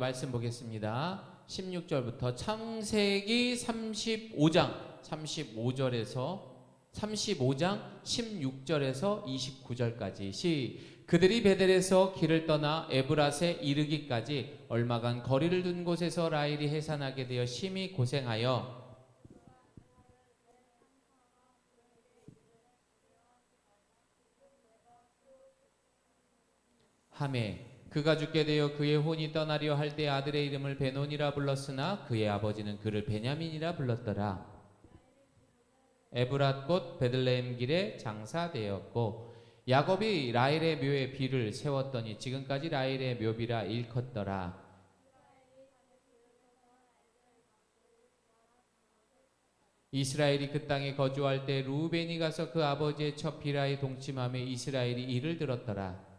말씀 보겠습니다. 16절부터 창세기 35장 35장 16절에서 29절까지 그들이 베델에서 길을 떠나 에브랏에 이르기까지 얼마간 거리를 둔 곳에서 라헬이 해산하게 되어 심히 고생하여 하매 그가 죽게 되어 그의 혼이 떠나려 할 때 아들의 이름을 베논이라 불렀으나 그의 아버지는 그를 베냐민이라 불렀더라. 에브랏 곧 베들레헴 길에 장사되었고 야곱이 라헬의 묘에 비를 세웠더니 지금까지 라헬의 묘비라 일컫더라. 이스라엘이 그 땅에 거주할 때 루벤이 가서 그 아버지의 첫 비라에 동침하며 이스라엘이 이를 들었더라.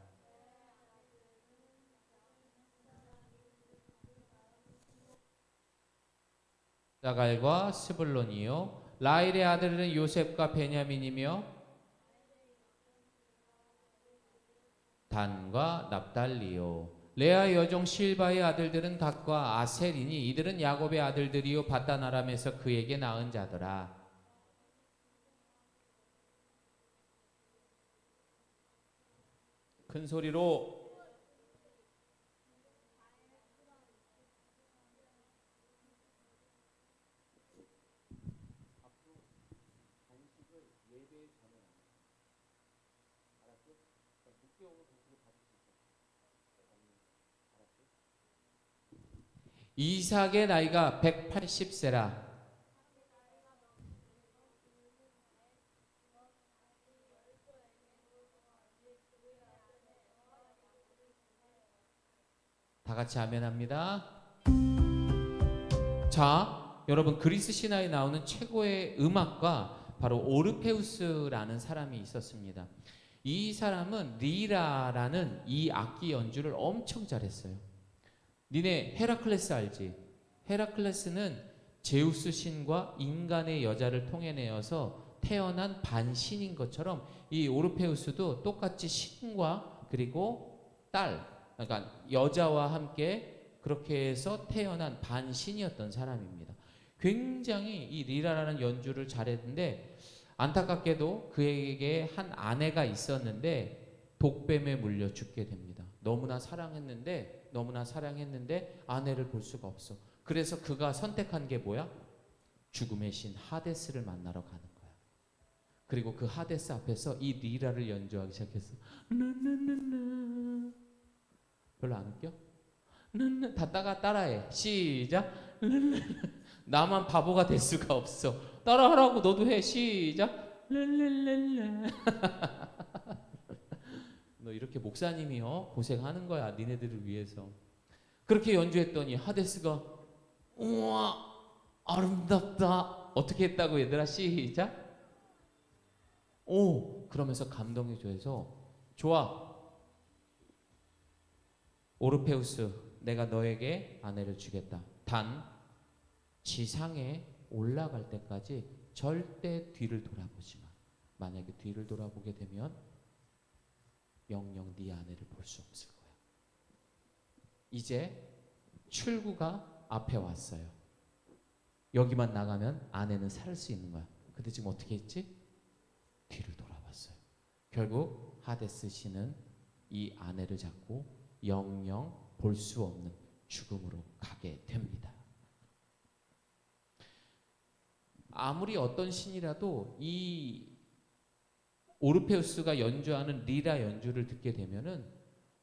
사갈과 스불론이요 라헬의 아들은 요셉과 베냐민이며 단과 납달리요 레아 여종 실바의 아들들은 갓과 아셀이니 이들은 야곱의 아들들이요 바단 아람에서 그에게 낳은 자더라. 큰 소리로 이삭의 나이가 180세라. 다 같이 아멘합니다. 자, 여러분 그리스 신화에 나오는 최고의 음악가 바로 오르페우스라는 사람이 있었습니다. 이 사람은 리라라는 이 악기 연주를 엄청 잘했어요. 니네 헤라클레스 알지? 헤라클레스는 제우스 신과 인간의 여자를 통해내어서 태어난 반신인 것처럼 이 오르페우스도 똑같이 신과 그리고 딸, 그러니까 여자와 함께 그렇게 해서 태어난 반신이었던 사람입니다. 굉장히 이 리라라는 연주를 잘했는데 안타깝게도 그에게 한 아내가 있었는데 독뱀에 물려 죽게 됩니다. 너무나 사랑했는데 아내를 볼 수가 없어. 그래서 그가 선택한 게 뭐야? 죽음의 신 하데스를 만나러 가는 거야. 그리고 그 하데스 앞에서 이 리라를 연주하기 시작했어. 나나나나. 별로 안 웃겨? 나나. 다 따라해. 시작. 나나나. 나만 바보가 될 수가 없어. 따라하라고 너도 해. 시작. 랄랄랄라. 너 이렇게 목사님이요 고생하는 거야. 니네들을 위해서. 그렇게 연주했더니 하데스가 우와 아름답다. 어떻게 했다고 얘들아? 시작. 오 그러면서 감동이 줘서 좋아 오르페우스 내가 너에게 아내를 주겠다. 단 지상에 올라갈 때까지 절대 뒤를 돌아보지 마. 만약에 뒤를 돌아보게 되면 영영 네 아내를 볼 수 없을 거야. 이제 출구가 앞에 왔어요. 여기만 나가면 아내는 살 수 있는 거야. 근데 지금 어떻게 했지? 뒤를 돌아봤어요. 결국 하데스 씨는 이 아내를 잡고 영영 볼 수 없는 죽음으로 가게 됩니다. 아무리 어떤 신이라도 이 오르페우스가 연주하는 리라 연주를 듣게 되면은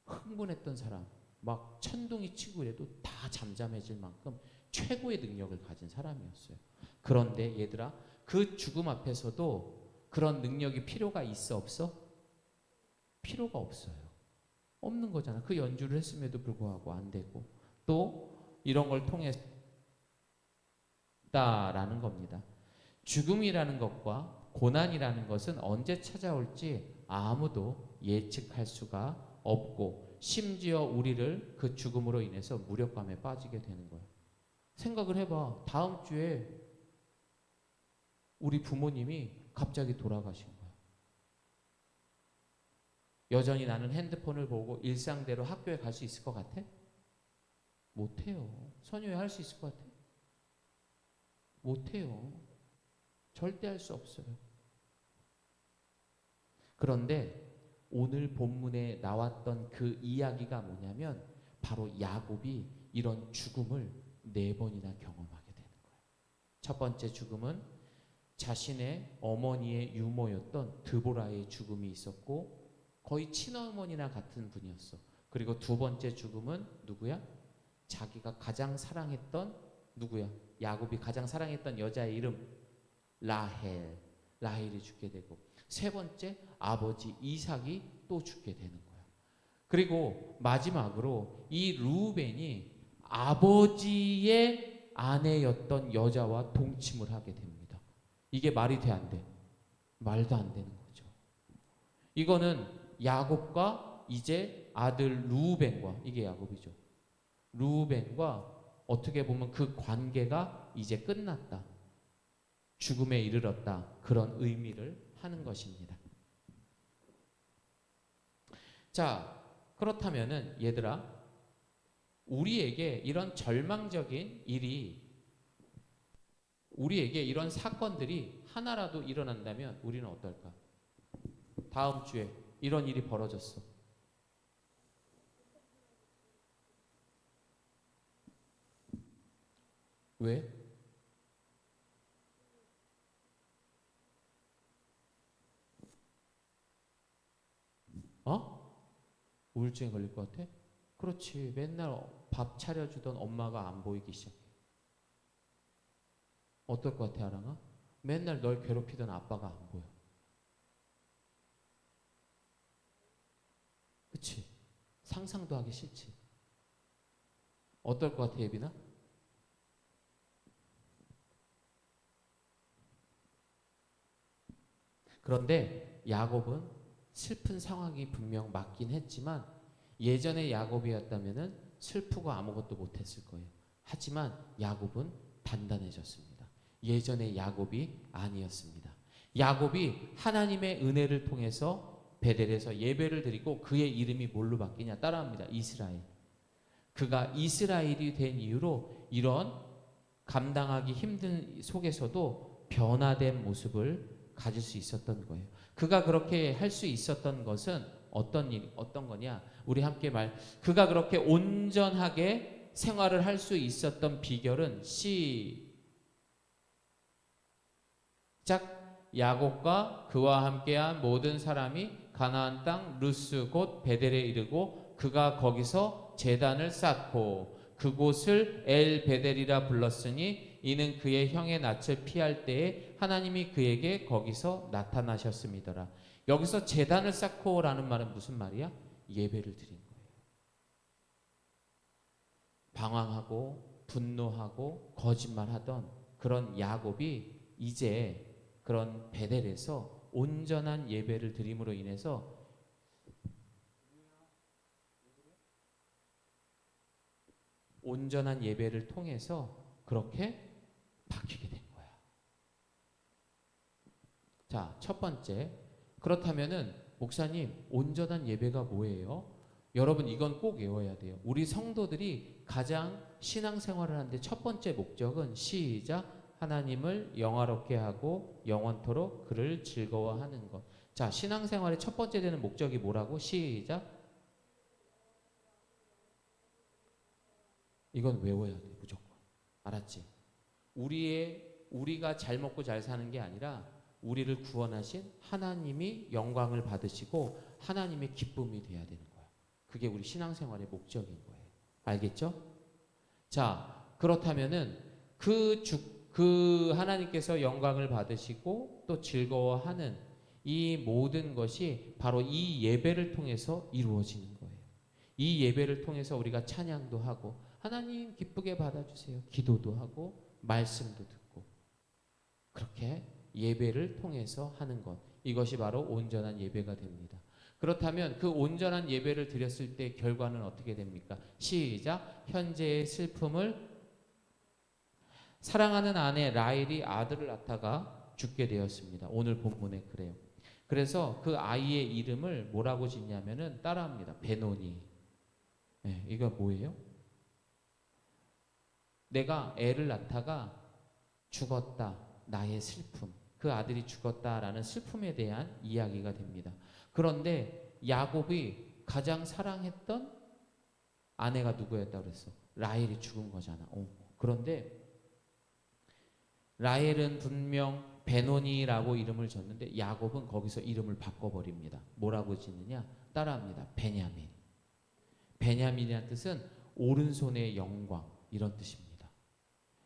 흥분했던 사람, 막 천둥이 치고 이래도 다 잠잠해질 만큼 최고의 능력을 가진 사람이었어요. 그런데 얘들아, 그 죽음 앞에서도 그런 능력이 필요가 있어 없어? 필요가 없어요. 없는 거잖아. 그 연주를 했음에도 불구하고 안 되고 또 이런 걸 통했다라는 겁니다. 죽음이라는 것과 고난이라는 것은 언제 찾아올지 아무도 예측할 수가 없고 심지어 우리를 그 죽음으로 인해서 무력감에 빠지게 되는 거예요. 생각을 해봐. 다음 주에 우리 부모님이 갑자기 돌아가신 거야. 여전히 나는 핸드폰을 보고 일상대로 학교에 갈 수 있을 것 같아? 못해요. 선유회 할 수 있을 것 같아? 못해요. 절대 할 수 없어요. 그런데 오늘 본문에 나왔던 그 이야기가 뭐냐면 바로 야곱이 이런 죽음을 4번이나 경험하게 되는 거예요. 첫 번째 죽음은 자신의 어머니의 유모였던 드보라의 죽음이 있었고 거의 친어머니나 같은 분이었어. 그리고 두 번째 죽음은 누구야? 자기가 가장 사랑했던 누구야? 야곱이 가장 사랑했던 여자의 이름 라헬이 죽게 되고 세 번째 아버지 이삭이 또 죽게 되는 거야. 그리고 마지막으로 이 루벤이 아버지의 아내였던 여자와 동침을 하게 됩니다. 이게 말이 돼 안 돼? 말도 안 되는 거죠. 이거는 야곱과 이제 아들 루벤과 이게 야곱이죠. 루벤과 어떻게 보면 그 관계가 이제 끝났다. 죽음에 이르렀다. 그런 의미를 하는 것입니다. 자, 그렇다면은 얘들아, 우리에게 이런 절망적인 일이 우리에게 이런 사건들이 하나라도 일어난다면 우리는 어떨까? 다음 주에 이런 일이 벌어졌어. 왜? 우울증에 걸릴 것 같아? 그렇지. 맨날 밥 차려주던 엄마가 안 보이기 시작해. 어떨 것 같아, 아랑아? 맨날 널 괴롭히던 아빠가 안 보여. 그치? 상상도 하기 싫지. 어떨 것 같아, 예빈아? 그런데 야곱은 슬픈 상황이 분명 맞긴 했지만 예전의 야곱이었다면은 슬프고 아무것도 못했을 거예요. 하지만 야곱은 단단해졌습니다. 예전의 야곱이 아니었습니다. 야곱이 하나님의 은혜를 통해서 베델에서 예배를 드리고 그의 이름이 뭘로 바뀌냐? 따라합니다. 이스라엘. 그가 이스라엘이 된 이유로 이런 감당하기 힘든 속에서도 변화된 모습을 가질 수 있었던 거예요. 그가 그렇게 할 수 있었던 것은 어떤 거냐? 우리 함께 그가 그렇게 온전하게 생활을 할 수 있었던 비결은 야곱과 그와 함께한 모든 사람이 가나안 땅 루스 곧 베델에 이르고 그가 거기서 제단을 쌓고 그곳을 엘 베델이라 불렀으니 이는 그의 형의 낯을 피할 때에 하나님이 그에게 거기서 나타나셨음이더라. 여기서 제단을 쌓고라는 말은 무슨 말이야? 예배를 드린 거예요. 방황하고 분노하고 거짓말하던 그런 야곱이 이제 그런 베델에서 온전한 예배를 드림으로 인해서 온전한 예배를 통해서 그렇게 바뀌게 된 거야. 자, 첫 번째. 그렇다면은 목사님, 온전한 예배가 뭐예요? 여러분 이건 꼭 외워야 돼요. 우리 성도들이 가장 신앙생활을 하는데 첫 번째 목적은 시작 하나님을 영화롭게 하고 영원토록 그를 즐거워하는 것. 자, 신앙생활의 첫 번째 되는 목적이 뭐라고? 시작. 이건 외워야 돼, 무조건. 알았지? 우리가 잘 먹고 잘 사는 게 아니라 우리를 구원하신 하나님이 영광을 받으시고 하나님의 기쁨이 돼야 되는 거야. 그게 우리 신앙생활의 목적인 거예요. 알겠죠? 자, 그렇다면은 그 하나님께서 영광을 받으시고 또 즐거워하는 이 모든 것이 바로 이 예배를 통해서 이루어지는 거예요. 이 예배를 통해서 우리가 찬양도 하고 하나님 기쁘게 받아주세요. 기도도 하고 말씀도 듣고 그렇게 예배를 통해서 하는 것. 이것이 바로 온전한 예배가 됩니다. 그렇다면 그 온전한 예배를 드렸을 때 결과는 어떻게 됩니까? 시작. 현재의 슬픔을 사랑하는 아내 라헬이 아들을 낳다가 죽게 되었습니다. 오늘 본문에 그래요. 그래서 그 아이의 이름을 뭐라고 짓냐면은 따라합니다. 베노니. 네, 이거 뭐예요? 내가 애를 낳다가 죽었다. 나의 슬픔. 그 아들이 죽었다라는 슬픔에 대한 이야기가 됩니다. 그런데 야곱이 가장 사랑했던 아내가 누구였다고 그랬어? 라헬이 죽은 거잖아. 그런데 라헬은 분명 베노니라고 이름을 줬는데 야곱은 거기서 이름을 바꿔버립니다. 뭐라고 짓느냐? 따라합니다. 베냐민. 베냐민이라는 뜻은 오른손의 영광 이런 뜻입니다.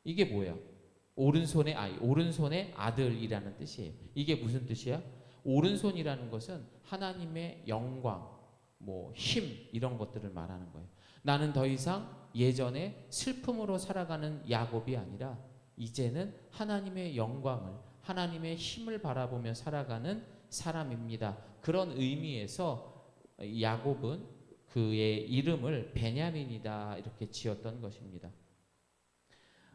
이게 뭐야? 오른손의 아들이라는 뜻이에요. 이게 무슨 뜻이야? 오른손이라는 것은 하나님의 영광, 힘 이런 것들을 말하는 거예요. 나는 더 이상 예전에 슬픔으로 살아가는 야곱이 아니라 이제는 하나님의 영광을, 하나님의 힘을 바라보며 살아가는 사람입니다. 그런 의미에서 야곱은 그의 이름을 베냐민이다 이렇게 지었던 것입니다.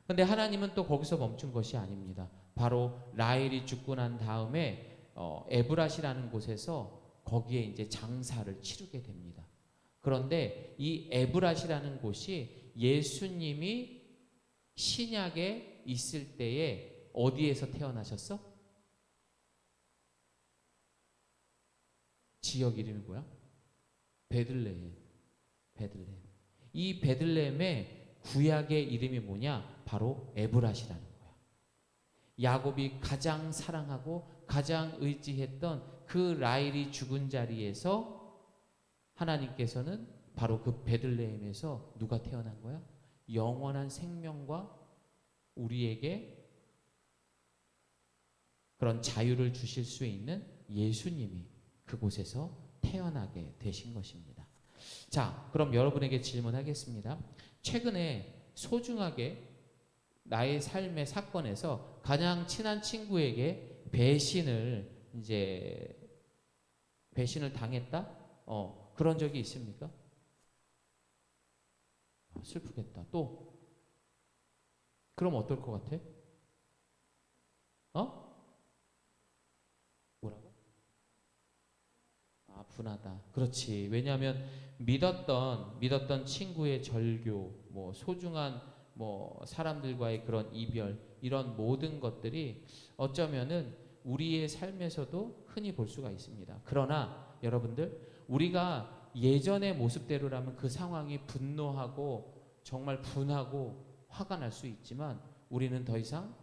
그런데 하나님은 또 거기서 멈춘 것이 아닙니다. 바로 라헬이 죽고 난 다음에 에브랏이라는 곳에서 거기에 이제 장사를 치르게 됩니다. 그런데 이 에브랏이라는 곳이 예수님이 신약에 있을 때에 어디에서 태어나셨어? 지역 이름이 뭐야? 베들레헴. 이 베들레헴의 구약의 이름이 뭐냐? 바로 에브랏이라는 거야. 야곱이 가장 사랑하고 가장 의지했던 그 라헬이 죽은 자리에서 하나님께서는 바로 그 베들레헴에서 누가 태어난 거야? 영원한 생명과 우리에게 그런 자유를 주실 수 있는 예수님이 그곳에서 태어나게 되신 것입니다. 자, 그럼 여러분에게 질문하겠습니다. 최근에 소중하게 나의 삶의 사건에서 가장 친한 친구에게 배신을 당했다? 그런 적이 있습니까? 슬프겠다. 또 그럼 어떨 것 같아? 뭐라고? 분하다. 그렇지. 왜냐하면 믿었던 친구의 절교, 소중한 사람들과의 그런 이별, 이런 모든 것들이 어쩌면은 우리의 삶에서도 흔히 볼 수가 있습니다. 그러나 여러분들, 우리가 예전의 모습대로라면 그 상황이 분노하고 정말 분하고 화가 날 수 있지만 우리는 더 이상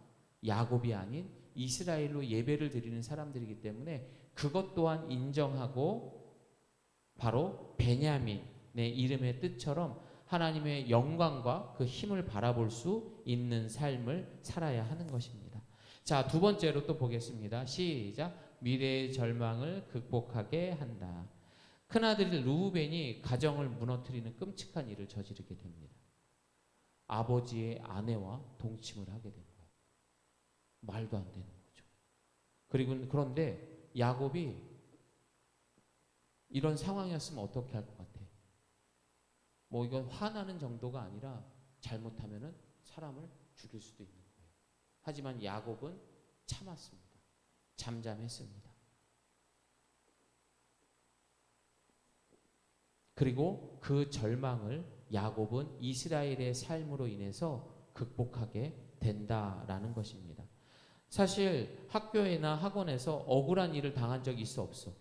야곱이 아닌 이스라엘로 예배를 드리는 사람들이기 때문에 그것 또한 인정하고 바로 베냐민의 이름의 뜻처럼 하나님의 영광과 그 힘을 바라볼 수 있는 삶을 살아야 하는 것입니다. 자, 두 번째로 또 보겠습니다. 시작. 미래의 절망을 극복하게 한다. 큰아들 르우벤이 가정을 무너뜨리는 끔찍한 일을 저지르게 됩니다. 아버지의 아내와 동침을 하게 된 거예요. 말도 안 되는 거죠. 그런데 야곱이 이런 상황이었으면 어떻게 할 것 같아? 이건 화나는 정도가 아니라 잘못하면은 사람을 죽일 수도 있는 거예요. 하지만 야곱은 참았습니다. 잠잠했습니다. 그리고 그 절망을 야곱은 이스라엘의 삶으로 인해서 극복하게 된다라는 것입니다. 사실 학교에나 학원에서 억울한 일을 당한 적이 있어 없어?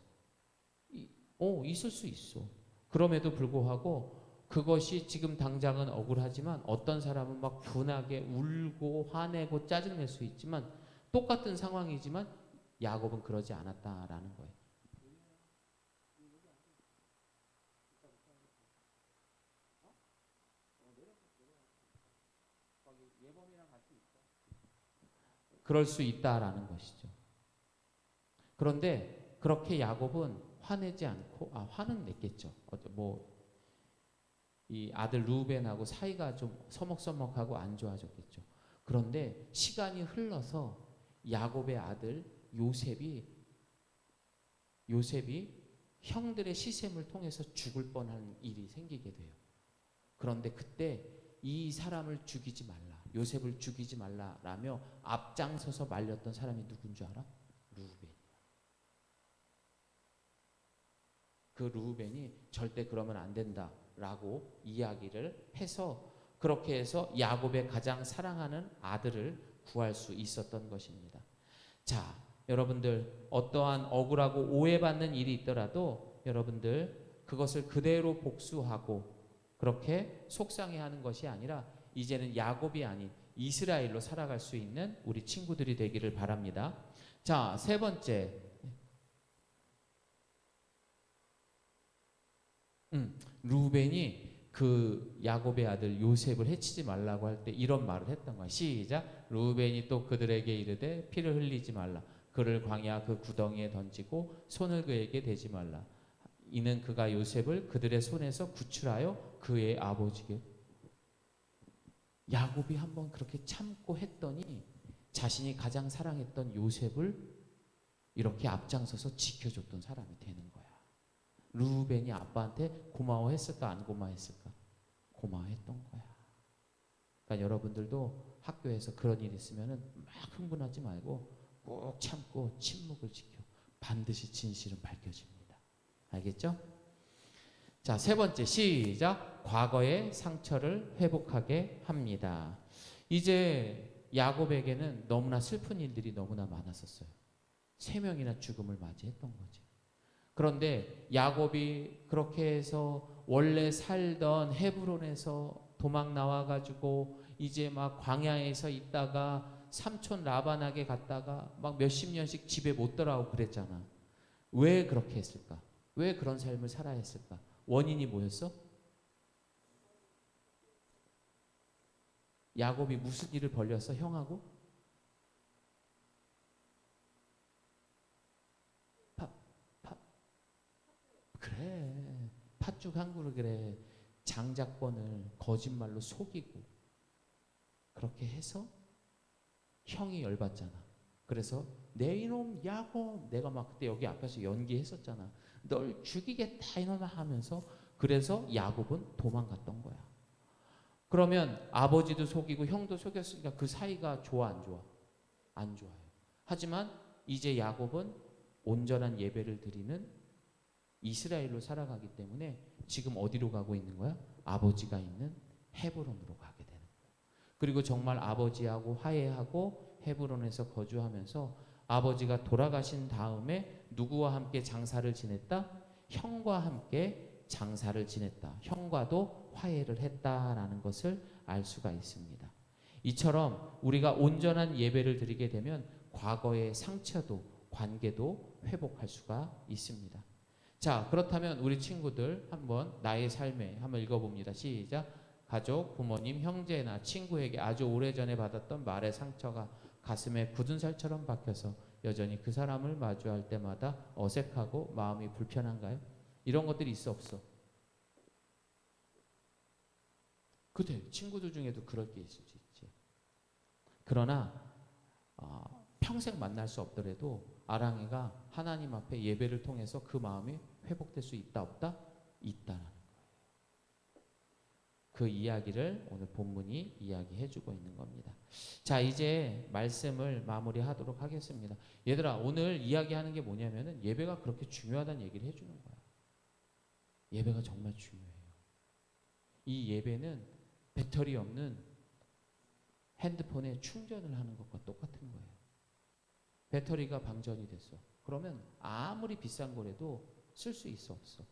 있을 수 있어. 그럼에도 불구하고 그것이 지금 당장은 억울하지만 어떤 사람은 막 분하게 울고 화내고 짜증낼 수 있지만 똑같은 상황이지만 야곱은 그러지 않았다라는 거예요. 그럴 수 있다라는 것이죠. 그런데 그렇게 야곱은 화내지 않고 화는 냈겠죠. 이 아들 루벤하고 사이가 좀 서먹서먹하고 안 좋아졌겠죠. 그런데 시간이 흘러서 야곱의 아들 요셉이 형들의 시샘을 통해서 죽을 뻔한 일이 생기게 돼요. 그런데 그때 이 사람을 죽이지 말라, 요셉을 죽이지 말라라며 앞장서서 말렸던 사람이 누군 줄 알아? 루벤이야. 그 루벤이 절대 그러면 안 된다라고 이야기를 해서 그렇게 해서 야곱의 가장 사랑하는 아들을 구할 수 있었던 것입니다. 자, 여러분들 어떠한 억울하고 오해받는 일이 있더라도 여러분들 그것을 그대로 복수하고 그렇게 속상해하는 것이 아니라 이제는 야곱이 아닌 이스라엘로 살아갈 수 있는 우리 친구들이 되기를 바랍니다. 자, 세 번째. 루벤이 그 야곱의 아들 요셉을 해치지 말라고 할 때 이런 말을 했던 거야. 시작. 루벤이 또 그들에게 이르되 피를 흘리지 말라. 그를 광야 그 구덩이에 던지고 손을 그에게 대지 말라. 이는 그가 요셉을 그들의 손에서 구출하여 그의 아버지께. 야곱이 한번 그렇게 참고 했더니 자신이 가장 사랑했던 요셉을 이렇게 앞장서서 지켜줬던 사람이 되는 거야. 루벤이 아빠한테 고마워했을까 안 고마워했을까? 고마워했던 거야. 그러니까 여러분들도 학교에서 그런 일 있으면은 막 흥분하지 말고 꼭 참고 침묵을 지켜. 반드시 진실은 밝혀집니다. 알겠죠? 자, 세 번째 시작. 과거의 상처를 회복하게 합니다. 이제 야곱에게는 너무나 슬픈 일들이 너무나 많았었어요. 3명이나 죽음을 맞이했던 거지. 그런데 야곱이 그렇게 해서 원래 살던 헤브론에서 도망 나와가지고 이제 막 광야에서 있다가 삼촌 라반에게 갔다가 막 몇십 년씩 집에 못 돌아오고 그랬잖아. 왜 그렇게 했을까? 왜 그런 삶을 살아야 했을까? 원인이 뭐였어? 야곱이 무슨 일을 벌렸어? 형하고? 그래. 팥죽 한 그릇 그래. 장자권을 거짓말로 속이고 그렇게 해서 형이 열받잖아. 그래서 내 이놈 야곱, 내가 막 그때 여기 앞에서 연기했었잖아. 널 죽이겠다 이놈아 하면서 그래서 야곱은 도망갔던 거야. 그러면 아버지도 속이고 형도 속였으니까 그 사이가 좋아 안 좋아? 안 좋아요. 하지만 이제 야곱은 온전한 예배를 드리는 이스라엘로 살아가기 때문에 지금 어디로 가고 있는 거야? 아버지가 있는 헤브론으로 가게 되는 거야. 그리고 정말 아버지하고 화해하고 헤브론에서 거주하면서 아버지가 돌아가신 다음에 누구와 함께 장사를 지냈다? 형과 함께 장사를 지냈다. 형과도 화해를 했다라는 것을 알 수가 있습니다. 이처럼 우리가 온전한 예배를 드리게 되면 과거의 상처도 관계도 회복할 수가 있습니다. 자, 그렇다면 우리 친구들 한번 나의 삶에 한번 읽어봅니다. 시작. 가족, 부모님, 형제나 친구에게 아주 오래전에 받았던 말의 상처가 가슴에 굳은 살처럼 박혀서 여전히 그 사람을 마주할 때마다 어색하고 마음이 불편한가요? 이런 것들이 있어 없어? 그래, 친구들 중에도 그럴 게 있을 수 있지. 그러나 평생 만날 수 없더라도 아랑이가 하나님 앞에 예배를 통해서 그 마음이 회복될 수 있다 없다? 있다라는 거예요. 그 이야기를 오늘 본문이 이야기해주고 있는 겁니다. 자, 이제 말씀을 마무리하도록 하겠습니다. 얘들아, 오늘 이야기하는 게 뭐냐면은 예배가 그렇게 중요하다는 얘기를 해주는 거야. 예배가 정말 중요해요. 이 예배는 배터리 없는 핸드폰에 충전을 하는 것과 똑같은 거예요. 배터리가 방전이 됐어. 그러면 아무리 비싼 거라도 쓸 수 있어 없어?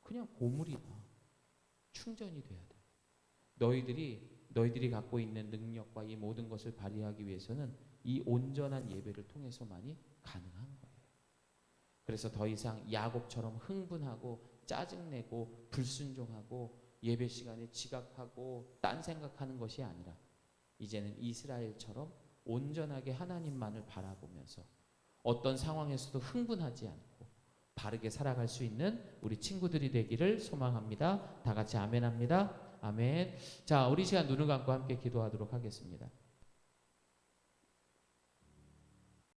그냥 고물이야. 충전이 돼야 돼. 너희들이 갖고 있는 능력과 이 모든 것을 발휘하기 위해서는 이 온전한 예배를 통해서만이 가능한 거예요. 그래서 더 이상 야곱처럼 흥분하고 짜증내고 불순종하고 예배 시간에 지각하고 딴 생각하는 것이 아니라 이제는 이스라엘처럼 온전하게 하나님만을 바라보면서 어떤 상황에서도 흥분하지 않고 바르게 살아갈 수 있는 우리 친구들이 되기를 소망합니다. 다 같이 아멘 합니다. 아멘. 자, 우리 시간 눈을 감고 함께 기도하도록 하겠습니다.